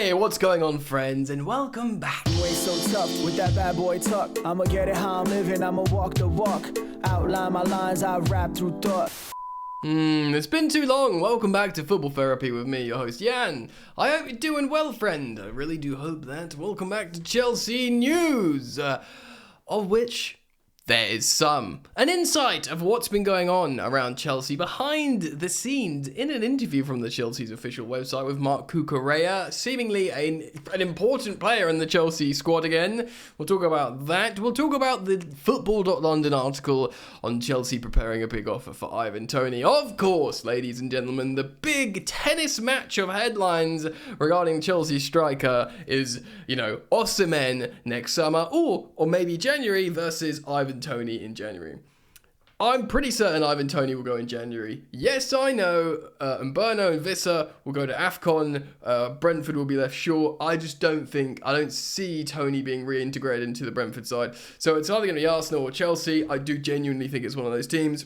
Hey, what's going on, friends, and welcome back. You ain't so tough with that bad boy tuck. I'ma get it how I'm living, I'ma walk the walk. Outline my lines, I rap through thought. It's been too long. Welcome back to Football Therapy with me, your host, Jan. I hope you're doing well, friend. I really do hope that. Welcome back to Chelsea News, of which there is some. An insight of what's been going on around Chelsea behind the scenes in an interview from the Chelsea's official website with Marc Cucurella, seemingly an important player in the Chelsea squad again. We'll talk about that. We'll talk about the Football.London article on Chelsea preparing a big offer for Ivan Toney. Of course, ladies and gentlemen, the big tennis match of headlines regarding Chelsea striker is, Osimhen next summer, or maybe January versus Ivan Toney in January. I'm pretty certain Ivan Toney will go in January. Yes, I know Mberno and Visser will go to AFCON. Brentford will be left short. I don't see Toney being reintegrated into the Brentford side. So it's either going to be Arsenal or Chelsea. I do genuinely think it's one of those teams.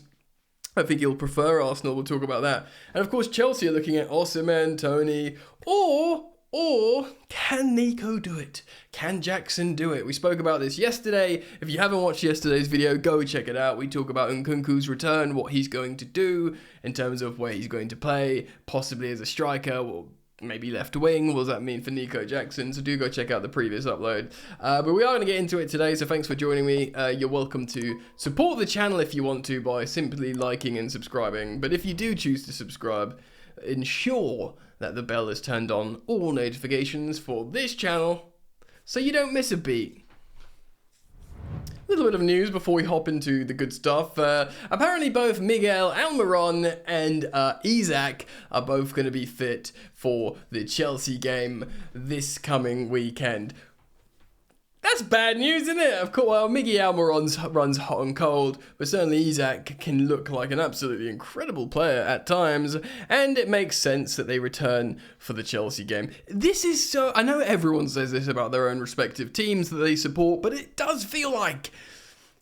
I think he'll prefer Arsenal. We'll talk about that. And of course, Chelsea are looking at Osimhen, Toney, or can Nico do it? Can Jackson do it? We spoke about this yesterday. If you haven't watched yesterday's video, go check it out. We talk about Nkunku's return, what he's going to do in terms of where he's going to play, possibly as a striker, or maybe left wing. What does that mean for Nico Jackson? So do go check out the previous upload. But we are going to get into it today, so thanks for joining me. You're welcome to support the channel if you want to by simply liking and subscribing. But if you do choose to subscribe, ensure that the bell is turned on all notifications for this channel so you don't miss a beat. A little bit of news before we hop into the good stuff. Apparently both Miguel Almiron and Isak are both going to be fit for the Chelsea game this coming weekend. That's bad news, isn't it? Of course, well, Miguel Almiron runs hot and cold, but certainly Isak can look like an absolutely incredible player at times, and it makes sense that they return for the Chelsea game. This is so... I know everyone says this about their own respective teams that they support, but it does feel like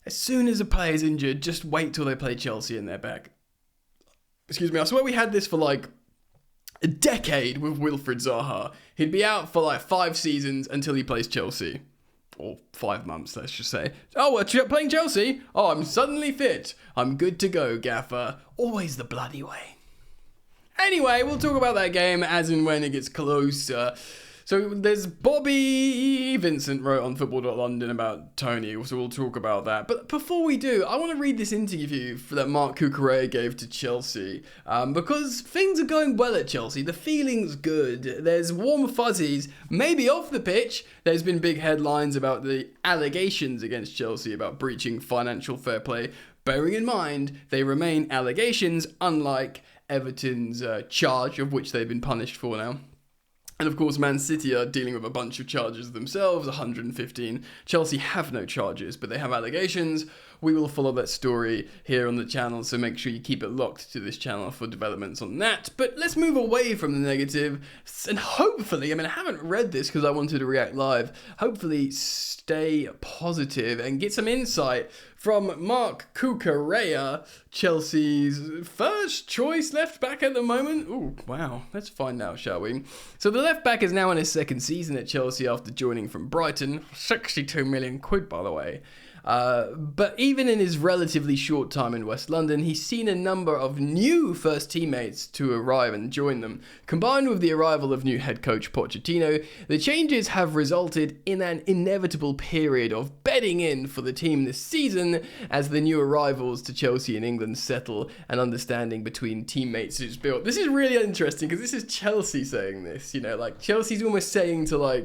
as soon as a player's injured, just wait till they play Chelsea and they're back. Excuse me, I swear we had this for like a decade with Wilfried Zaha. He'd be out for like 5 seasons until he plays Chelsea. Or 5 months, let's just say. Oh, we're playing Chelsea? Oh, I'm suddenly fit. I'm good to go, gaffer. Always the bloody way. Anyway, we'll talk about that game as and when it gets close. So there's Bobby Vincent wrote on Football.London about Toney, so we'll talk about that. But before we do, I want to read this interview that Marc Cucurella gave to Chelsea, because things are going well at Chelsea. The feeling's good. There's warm fuzzies, maybe off the pitch. There's been big headlines about the allegations against Chelsea about breaching financial fair play. Bearing in mind, they remain allegations, unlike Everton's charge, of which they've been punished for now. And of course, Man City are dealing with a bunch of charges themselves, 115. Chelsea have no charges, but they have allegations. We will follow that story here on the channel, so make sure you keep it locked to this channel for developments on that. But let's move away from the negative, and hopefully, I haven't read this because I wanted to react live, hopefully stay positive and get some insight from Marc Cucurella, Chelsea's first choice left back at the moment. Ooh, wow. Let's find out, shall we? So the left back is now in his 2nd season at Chelsea after joining from Brighton. 62 million quid, by the way. But even in his relatively short time in West London, he's seen a number of new first teammates to arrive and join them. Combined with the arrival of new head coach Pochettino, the changes have resulted in an inevitable period of bedding in for the team this season as the new arrivals to Chelsea in England settle and understanding between teammates is built. This is really interesting because this is Chelsea saying this, Chelsea's almost saying to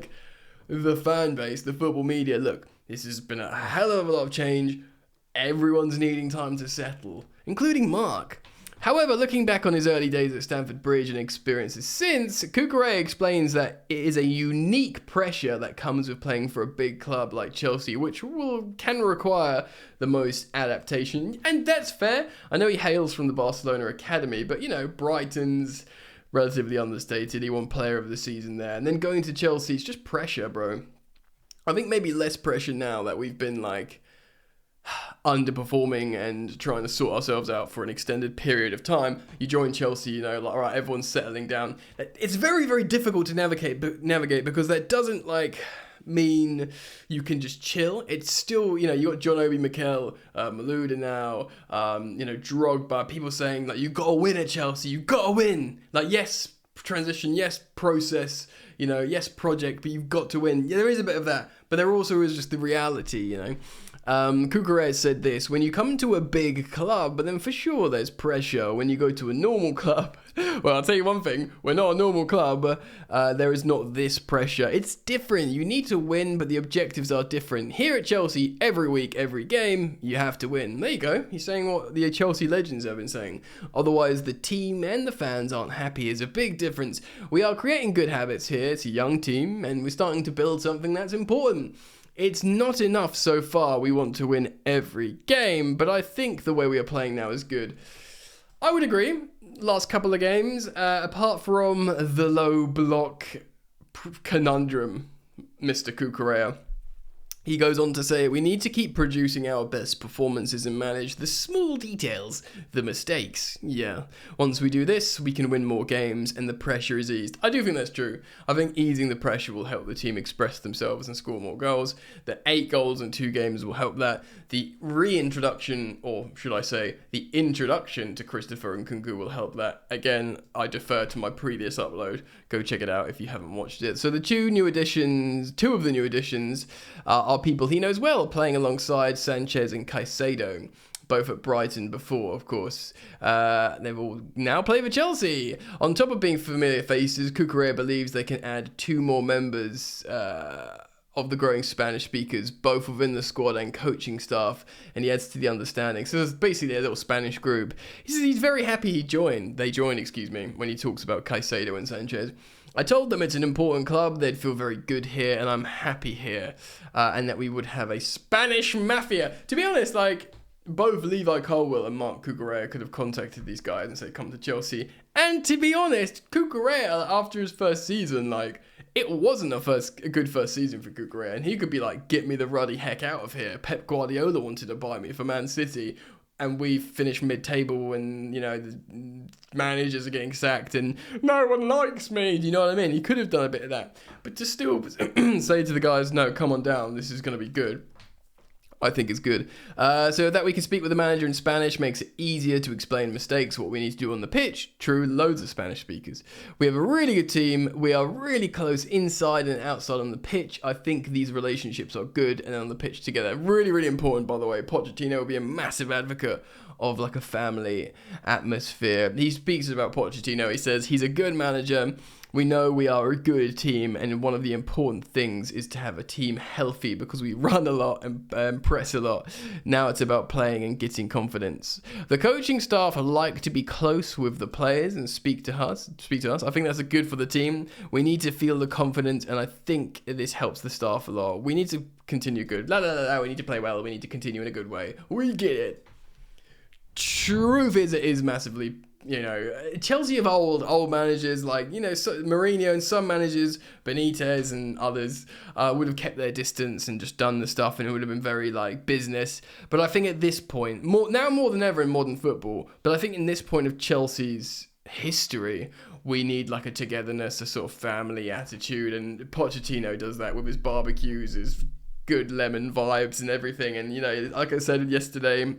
the fan base, the football media, look, this has been a hell of a lot of change. Everyone's needing time to settle, including Marc. However, looking back on his early days at Stamford Bridge and experiences since, Cucurella explains that it is a unique pressure that comes with playing for a big club like Chelsea, which can require the most adaptation. And that's fair. I know he hails from the Barcelona academy, but Brighton's relatively understated. He won player of the season there. And then going to Chelsea, it's just pressure, bro. I think maybe less pressure now that we've been underperforming and trying to sort ourselves out for an extended period of time. You join Chelsea, you know, like, all right, everyone's settling down. It's very, very difficult to navigate because that doesn't like mean you can just chill. It's still, you know, you got John Obi Mikel, Malouda now, you know, Drogba, people saying like, you got to win at Chelsea, you got to win. Like, yes, transition, yes, process, you know, yes, project, but you've got to win. Yeah, there is a bit of that, but there also is just the reality, you know. Cucurella said this: when you come to a big club, but then for sure there's pressure. When you go to a normal club, well, I'll tell you one thing, we're not a normal club, there is not this pressure. It's different. You need to win, but the objectives are different. Here at Chelsea, every week, every game, you have to win. There you go. He's saying what the Chelsea legends have been saying. Otherwise, the team and the fans aren't happy is a big difference. We are creating good habits here. It's a young team, and we're starting to build something that's important. It's not enough so far. We want to win every game, but I think the way we are playing now is good. I would agree. Last couple of games, apart from the low block conundrum, Mr. Cucurella. He goes on to say, we need to keep producing our best performances and manage the small details, the mistakes. Yeah, once we do this, we can win more games and the pressure is eased. I do think that's true. I think easing the pressure will help the team express themselves and score more goals. The 8 goals in 2 games will help that. The reintroduction, or should I say, the introduction to Christopher Nkunku will help that. Again, I defer to my previous upload. Go check it out if you haven't watched it. So the 2 of the new additions are people he knows well, playing alongside Sanchez and Caicedo, both at Brighton before, of course. They've all now play for Chelsea. On top of being familiar faces, Cucurella believes they can add 2 more members of the growing Spanish speakers, both within the squad and coaching staff, and he adds to the understanding. So it's basically a little Spanish group. He says he's very happy they joined, when he talks about Caicedo and Sanchez. I told them it's an important club, they'd feel very good here, and I'm happy here, and that we would have a Spanish mafia. To be honest, like, both Levi Colwill and Marc Cucurella could have contacted these guys and said, come to Chelsea. And to be honest, Cucurella, after his first season, like, it wasn't a good first season for Cucurella, and he could be like, get me the ruddy heck out of here. Pep Guardiola wanted to buy me for Man City, and we finished mid-table, and, you know, the managers are getting sacked, and no one likes me. Do you know what I mean? He could have done a bit of that. But to still say to the guys, no, come on down, this is going to be good, I think is good. So that we can speak with the manager in Spanish makes it easier to explain mistakes, what we need to do on the pitch. True, loads of Spanish speakers. We have a really good team. We are really close inside and outside on the pitch. I think these relationships are good and on the pitch together. Really, really important, by the way. Pochettino will be a massive advocate of like a family atmosphere. He speaks about Pochettino. He says he's a good manager. We know we are a good team, and one of the important things is to have a team healthy because we run a lot and press a lot. Now it's about playing and getting confidence. The coaching staff like to be close with the players and speak to us. I think that's good for the team. We need to feel the confidence, and I think this helps the staff a lot. We need to continue good. We need to play well. We need to continue in a good way. We get it. Truth is, it is massively, you know, Chelsea of old managers like, you know, Mourinho and some managers, Benitez and others, would have kept their distance and just done the stuff, and it would have been very like business. But I think at this point, more than ever in modern football, but I think in this point of Chelsea's history, we need like a togetherness, a sort of family attitude, and Pochettino does that with his barbecues, his good lemon vibes and everything. And, you know, like I said yesterday,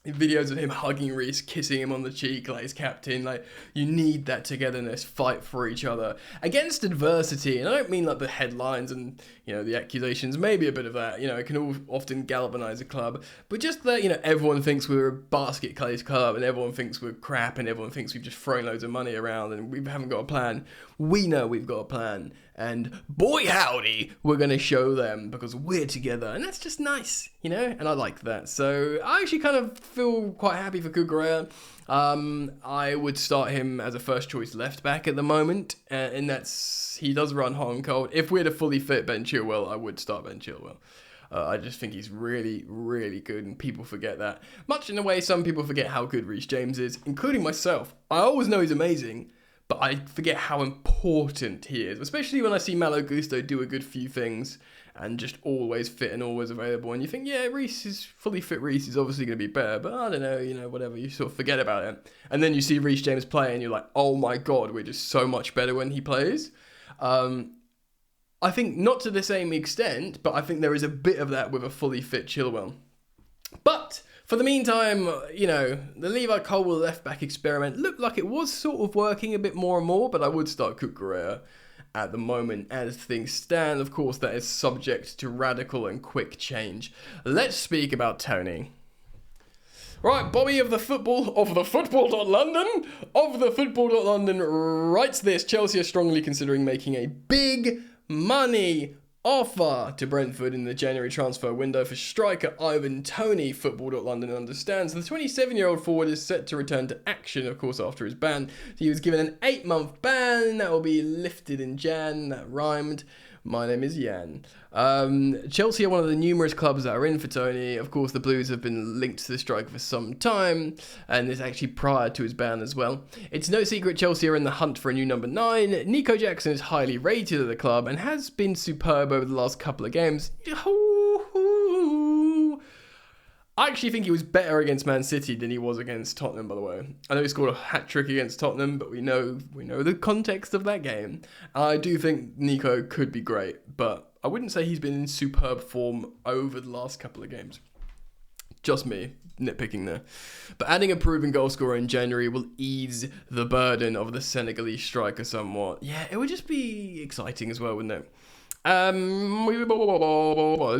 videos of him hugging Reece, kissing him on the cheek like his captain. Like, you need that togetherness, fight for each other against adversity. And I don't mean like the headlines and, you know, the accusations, maybe a bit of that, you know, it can all often galvanize a club, but just that, you know, everyone thinks we're a basket case club and everyone thinks we're crap and everyone thinks we've just thrown loads of money around and we haven't got a plan. We know we've got a plan, and boy howdy, we're going to show them because we're together, and that's just nice, you know, and I like that. So I actually kind of feel quite happy for Cucurella. I would start him as a first choice left back at the moment, and he does run hot and cold. If we had a fully fit Ben Chilwell, I would start Ben Chilwell. I just think he's really, really good, and people forget that. Much in the way some people forget how good Reece James is, including myself. I always know he's amazing, but I forget how important he is, especially when I see Malo Gusto do a good few things and just always fit and always available. And you think, yeah, Reece is fully fit. Reece is obviously going to be better, but I don't know, whatever. You sort of forget about it. And then you see Reece James play and you're like, oh my God, we're just so much better when he plays. I think not to the same extent, but I think there is a bit of that with a fully fit Chilwell. But for the meantime, the Levi Colwill left-back experiment looked like it was sort of working a bit more and more, but I would start Cucurella at the moment as things stand. Of course, that is subject to radical and quick change. Let's speak about Toney. Right, Bobby of the Football.London writes this. Chelsea are strongly considering making a big money offer to Brentford in the January transfer window for striker Ivan Toney. Football.London understands the 27-year-old forward is set to return to action, of course, after his ban. He was given an 8-month ban that will be lifted in Jan. That rhymed. My name is Jan. Chelsea are one of the numerous clubs that are in for Toney. Of course, the Blues have been linked to the striker for some time, and it's actually prior to his ban as well. It's no secret Chelsea are in the hunt for a new number 9. Nico Jackson is highly rated at the club and has been superb over the last couple of games. I actually think he was better against Man City than he was against Tottenham, by the way. I know he scored a hat-trick against Tottenham, but we know the context of that game. I do think Nico could be great, but I wouldn't say he's been in superb form over the last couple of games. Just me, nitpicking there. But adding a proven goal scorer in January will ease the burden of the Senegalese striker somewhat. Yeah, it would just be exciting as well, wouldn't it? Let's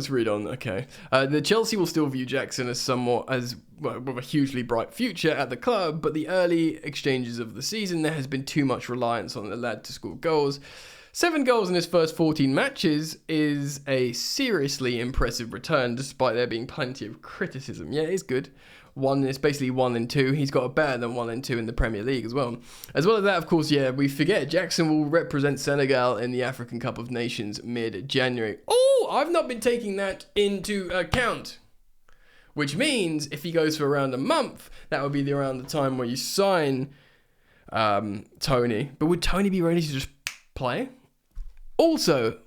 read on. Okay. The Chelsea will still view Jackson as with a hugely bright future at the club, but the early exchanges of the season, there has been too much reliance on the lad to score goals. 7 goals in his first 14 matches is a seriously impressive return, despite there being plenty of criticism. Yeah, it's good. It's basically 1 and 2. He's got a better than 1 and 2 in the Premier League as well. As well as that, of course, we forget Jackson will represent Senegal in the African Cup of Nations mid-January. Oh, I've not been taking that into account. Which means if he goes for around a month, that would be around the time where you sign Toney. But would Toney be ready to just play? Also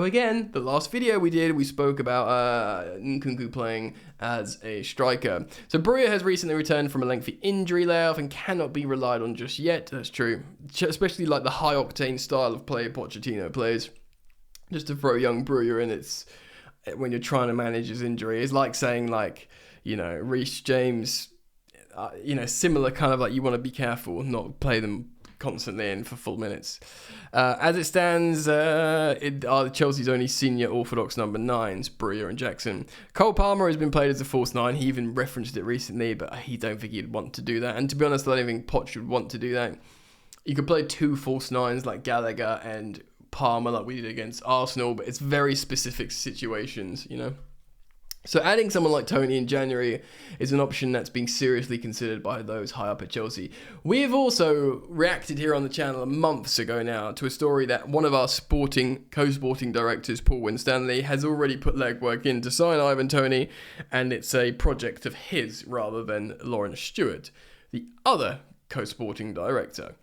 again, the last video we spoke about Nkunku playing as a striker. So Breuer has recently returned from a lengthy injury layoff and cannot be relied on just yet. That's true. Especially like the high-octane style of play Pochettino plays. Just to throw young Breuer in, it's when you're trying to manage his injury. It's like saying Reece James, similar kind of like you want to be careful, not play them constantly in for full minutes. As it stands, are Chelsea's only senior orthodox number 9s, Breuer and Jackson. Cole Palmer has been played as a false 9. He even referenced it recently, but he don't think he'd want to do that. And to be honest, I don't think Poch would want to do that. You could play 2 false 9s like Gallagher and Palmer like we did against Arsenal, but it's very specific situations, So adding someone like Toney in January is an option that's being seriously considered by those high up at Chelsea. We have also reacted here on the channel months ago now to a story that one of our co-sporting directors, Paul Winstanley, has already put legwork in to sign Ivan Toney, and it's a project of his rather than Lawrence Stewart, the other co-sporting director.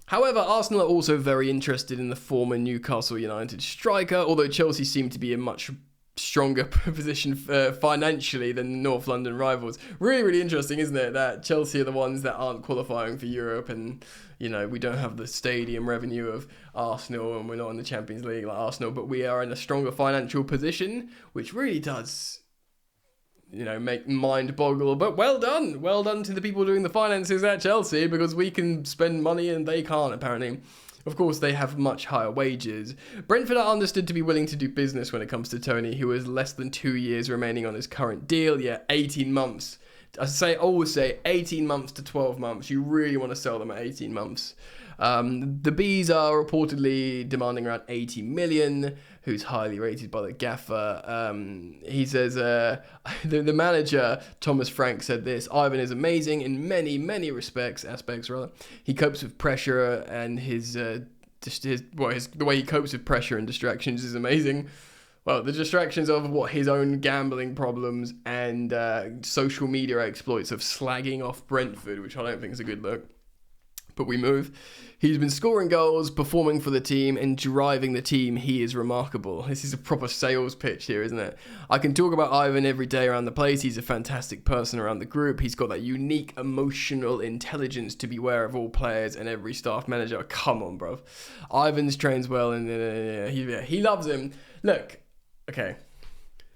However, Arsenal are also very interested in the former Newcastle United striker, although Chelsea seem to be in much stronger position financially than North London rivals. Really, really interesting, isn't it? That Chelsea are the ones that aren't qualifying for Europe, and we don't have the stadium revenue of Arsenal, and we're not in the Champions League like Arsenal, but we are in a stronger financial position, which really does make mind boggle. But well done to the people doing the finances at Chelsea, because we can spend money and they can't, apparently. Of course, they have much higher wages. Brentford are understood to be willing to do business when it comes to Toney, who has less than 2 years remaining on his current deal. 18 months. I always say 18 months to 12 months. You really want to sell them at 18 months. The Bees are reportedly demanding around 80 million, who's highly rated by the gaffer. He says, the manager, Thomas Frank, said this: Ivan is amazing in many, many aspects. He copes with pressure, and the way he copes with pressure and distractions is amazing. Well, the distractions of his own gambling problems and social media exploits of slagging off Brentford, which I don't think is a good look. but we move. He's been scoring goals, performing for the team, and driving the team. He is remarkable. This is a proper sales pitch here, isn't it? I can talk about Ivan every day around the place. He's a fantastic person around the group. He's got that unique emotional intelligence to be aware of all players and every staff manager. Come on, bro. Ivan's trains well, and he loves him. Look, okay.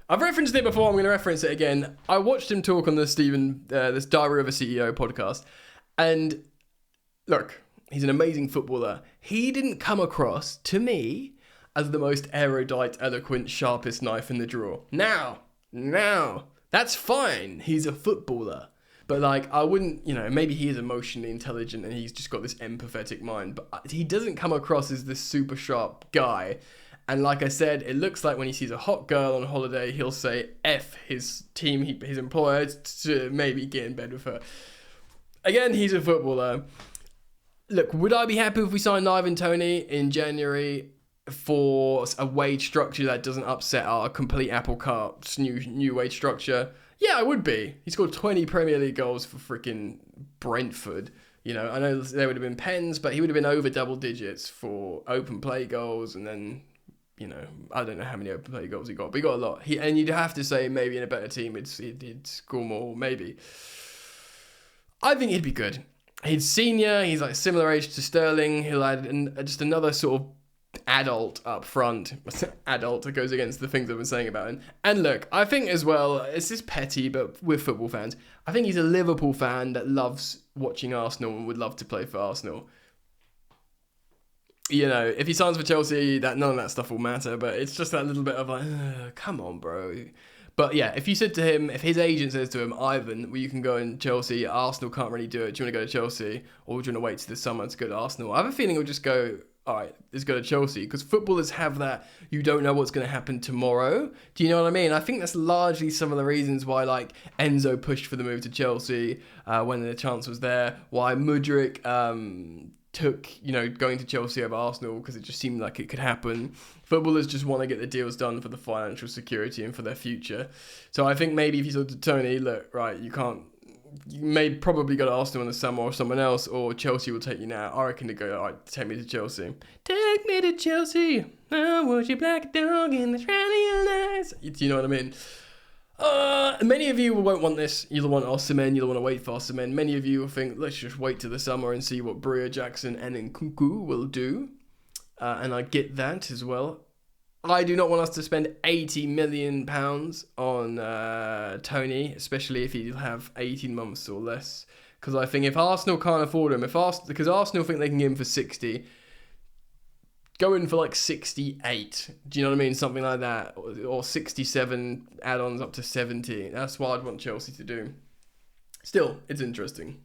I've referenced it before. I'm going to reference it again. I watched him talk on this Diary of a CEO podcast, and look, he's an amazing footballer. He didn't come across, to me, as the most erudite, eloquent, sharpest knife in the drawer. Now, that's fine. He's a footballer. But, like, I wouldn't, maybe he is emotionally intelligent and he's just got this empathetic mind. But he doesn't come across as this super sharp guy. And like I said, it looks like when he sees a hot girl on holiday, he'll say F his team, his employer, to maybe get in bed with her. Again, he's a footballer. Look, would I be happy if we signed Ivan Toney in January for a wage structure that doesn't upset our complete apple cart's new wage structure? Yeah, I would be. He scored 20 Premier League goals for freaking Brentford. I know there would have been pens, but he would have been over double digits for open play goals, and then, I don't know how many open play goals he got, but he got a lot. And you'd have to say maybe in a better team he'd score more, maybe. I think he'd be good. He's senior, he's like similar age to Sterling. He'll add just another sort of adult up front. Adult, it goes against the things I've been saying about him. And look, I think as well, it's just petty, but we're football fans. I think he's a Liverpool fan that loves watching Arsenal and would love to play for Arsenal. If he signs for Chelsea, none of that stuff will matter, but it's just that little bit of like, come on, bro. But yeah, if you said to him, if his agent says to him, Ivan, well, you can go in Chelsea, Arsenal can't really do it, do you want to go to Chelsea, or do you want to wait till the summer to go to Arsenal? I have a feeling he'll just go, all right, let's go to Chelsea, because footballers have that, you don't know what's going to happen tomorrow. Do you know what I mean? I think that's largely some of the reasons why, like, Enzo pushed for the move to Chelsea when the chance was there, why Mudryk took, going to Chelsea over Arsenal, because it just seemed like it could happen. Footballers just want to get the deals done for the financial security and for their future. So I think maybe if you said to Toney, look, right, you may probably go to Arsenal in the summer or someone else, or Chelsea will take you now. I reckon to go, all right, take me to Chelsea. Take me to Chelsea. I want you black dog in the shine of your eyes. Do you know what I mean? Many of you won't want this. You'll want Osimhen. You'll want to wait for Osimhen. Many of you will think, let's just wait till the summer and see what Bria, Jackson, and Nkunku will do. And I get that as well. I do not want us to spend £80 million on Toney, especially if he'll have 18 months or less. Because I think if Arsenal can't afford him, because Arsenal think they can get him for 60, go in for like 68. Do you know what I mean? Something like that. Or 67 add-ons up to 70. That's what I'd want Chelsea to do. Still, it's interesting.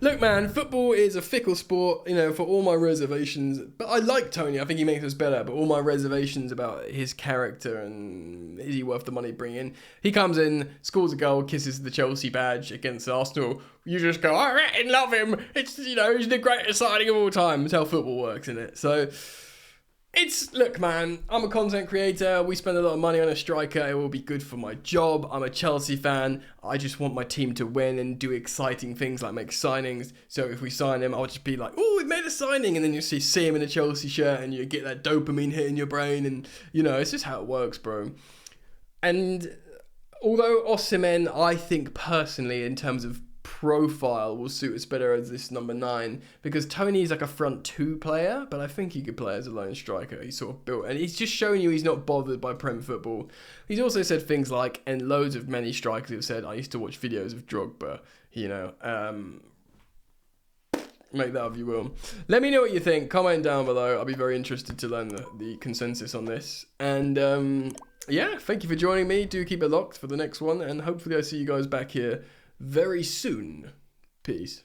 Look, man, football is a fickle sport, for all my reservations. But I like Toney. I think he makes us better. But all my reservations about his character and is he worth the money bringing? He comes in, scores a goal, kisses the Chelsea badge against Arsenal. You just go, all right, and love him. It's, he's the greatest signing of all time. It's how football works, isn't it? So, look, man, I'm a content creator. We spend a lot of money on a striker. It will be good for my job. I'm a Chelsea fan. I just want my team to win and do exciting things like make signings. So if we sign him, I'll just be like, oh, we made a signing. And then you see him in a Chelsea shirt and you get that dopamine hit in your brain. And, it's just how it works, bro. And although Osimhen, I think personally, in terms of profile, will suit us better as this number 9, because Toney is like a front 2 player, but I think he could play as a lone striker. He's sort of built, and he's just showing you he's not bothered by Prem football. He's also said things like, and loads of many strikers have said, I used to watch videos of Drogba, make that of you will. Let me know what you think. Comment down below. I'll be very interested to learn the consensus on this. And thank you for joining me. Do keep it locked for the next one, and hopefully I see you guys back here very soon. Peace.